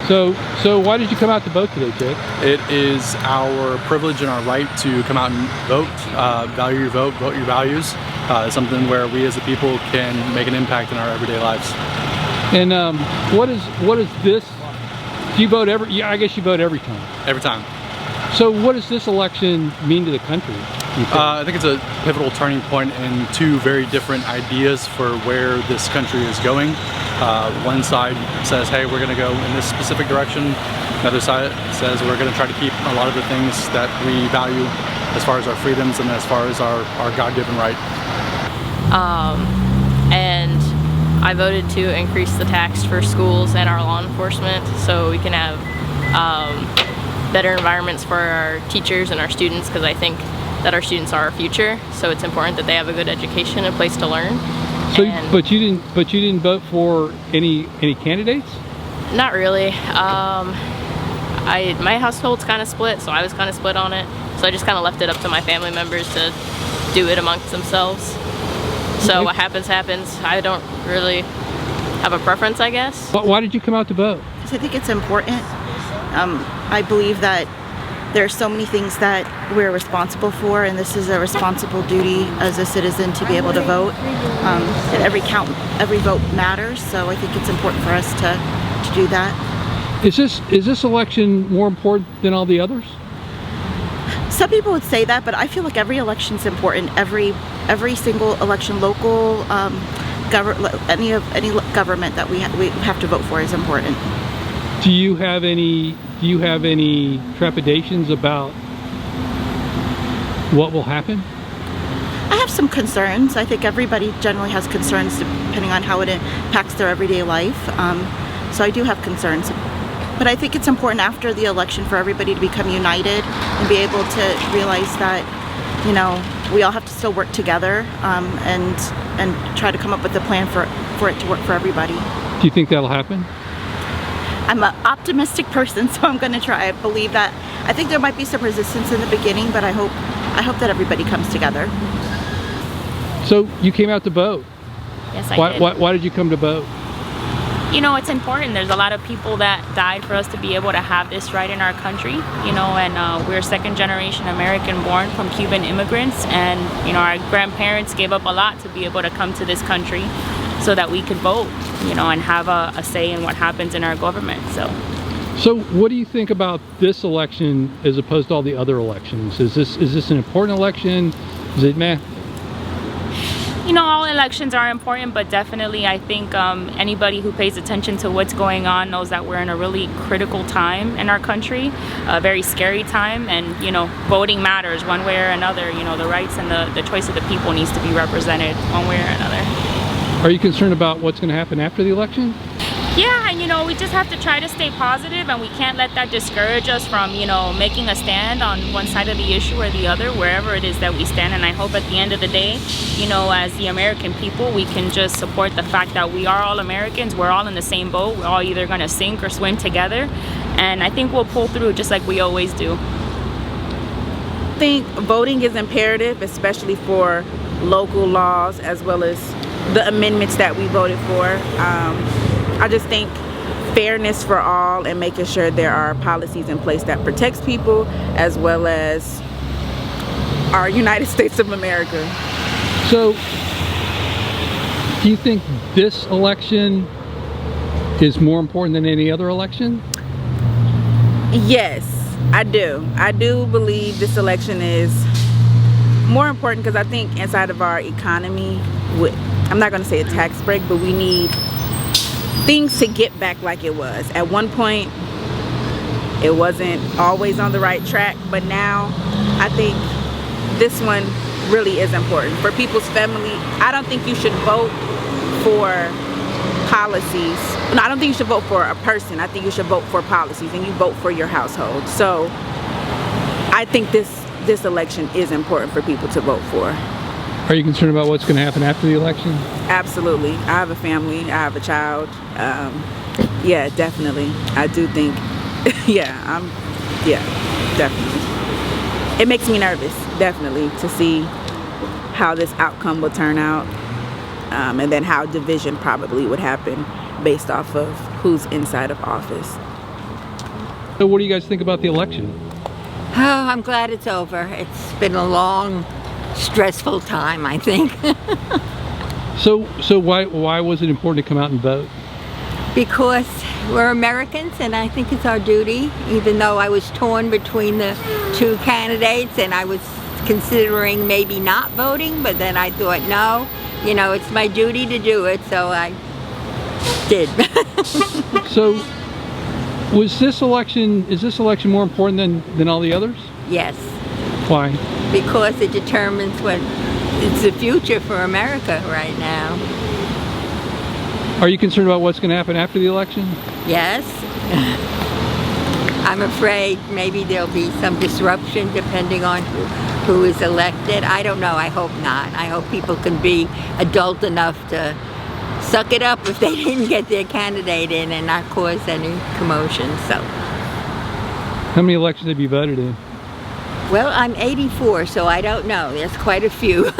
So why did you come out to vote today, Jake? It is our privilege and our right to come out and vote. Value your vote, vote your values. It's something where we as a people can make an impact in our everyday lives. And what is this? Do you vote every? Yeah, I guess you vote every time. Every time. So what does this election mean to the country? I think it's a pivotal turning point in two very different ideas for where this country is going. One side says, hey, we're going to go in this specific direction. The other side says we're going to try to keep a lot of the things that we value as far as our freedoms and as far as our God-given right. And I voted to increase the tax for schools and our law enforcement so we can have better environments for our teachers and our students, because I think that our students are our future, so it's important that they have a good education, a place to learn. So, but you didn't vote for any candidates? Not really. My household's kind of split, so I was kind of split on it. So I just kind of left it up to my family members to do it amongst themselves. So okay. What happens, happens. I don't really have a preference, I guess. Why did you come out to vote? I think it's important. I believe that there are so many things that we're responsible for, and this is a responsible duty as a citizen to be able to vote. And every vote matters, so I think it's important for us to do that. Is this election more important than all the others? Some people would say that, but I feel like every election's important. Every single election, local, any government that we have to vote for is important. Do you have any trepidations about what will happen? I have some concerns. I think everybody generally has concerns depending on how it impacts their everyday life. So I do have concerns. But I think it's important after the election for everybody to become united and be able to realize that, you know, we all have to still work together and try to come up with a plan for it to work for everybody. Do you think that'll happen? I'm an optimistic person, so I'm going to try. I believe that. I think there might be some resistance in the beginning, but I hope that everybody comes together. So you came out to vote. Yes, I did. Why did you come to vote? You know, it's important. There's a lot of people that died for us to be able to have this right in our country, you know, and we're second generation American born from Cuban immigrants, and, you know, our grandparents gave up a lot to be able to come to this country so that we could vote, you know, and have a say in what happens in our government. So what do you think about this election as opposed to all the other elections? Is this an important election? Is it meh? You know, all elections are important, but definitely I think anybody who pays attention to what's going on knows that we're in a really critical time in our country, a very scary time, and, you know, voting matters one way or another. You know, the rights and the choice of the people needs to be represented one way or another. Are you concerned about what's going to happen after the election? Yeah, and, you know, we just have to try to stay positive, and we can't let that discourage us from, you know, making a stand on one side of the issue or the other, wherever it is that we stand. And I hope at the end of the day, you know, as the American people, we can just support the fact that we are all Americans. We're all in the same boat. We're all either going to sink or swim together. And I think we'll pull through just like we always do. I think voting is imperative, especially for local laws as well as the amendments that we voted for. I just think fairness for all and making sure there are policies in place that protects people as well as our United States of America. So, do you think this election is more important than any other election? Yes, I do. I do believe this election is more important because I think inside of our economy, I'm not going to say a tax break, but we need things to get back like it was. At one point, it wasn't always on the right track, but now I think this one really is important for people's family. I don't think you should vote for policies. No, I don't think you should vote for a person. I think you should vote for policies, and you vote for your household. So I think this election is important for people to vote for. Are you concerned about what's going to happen after the election? Absolutely. I have a family. I have a child. Yeah, definitely. I do think, yeah, definitely. It makes me nervous, definitely, to see how this outcome will turn out, and then how division probably would happen based off of who's inside of office. So what do you guys think about the election? Oh, I'm glad it's over. It's been a long, stressful time, I think. So why was it important to come out and vote? Because we're Americans and I think it's our duty, even though I was torn between the two candidates and I was considering maybe not voting, but then I thought, no, you know, it's my duty to do it, so I did. So is this election more important than all the others? Yes, Why? because it determines what it's the future for America right now. Are you concerned about what's going to happen after the election? Yes. I'm afraid maybe there'll be some disruption depending on who is elected. I don't know. I hope not. I hope people can be adult enough to suck it up if they didn't get their candidate in and not cause any commotion. So, How many elections have you voted in? well, I'm 84, so I don't know. There's quite a few.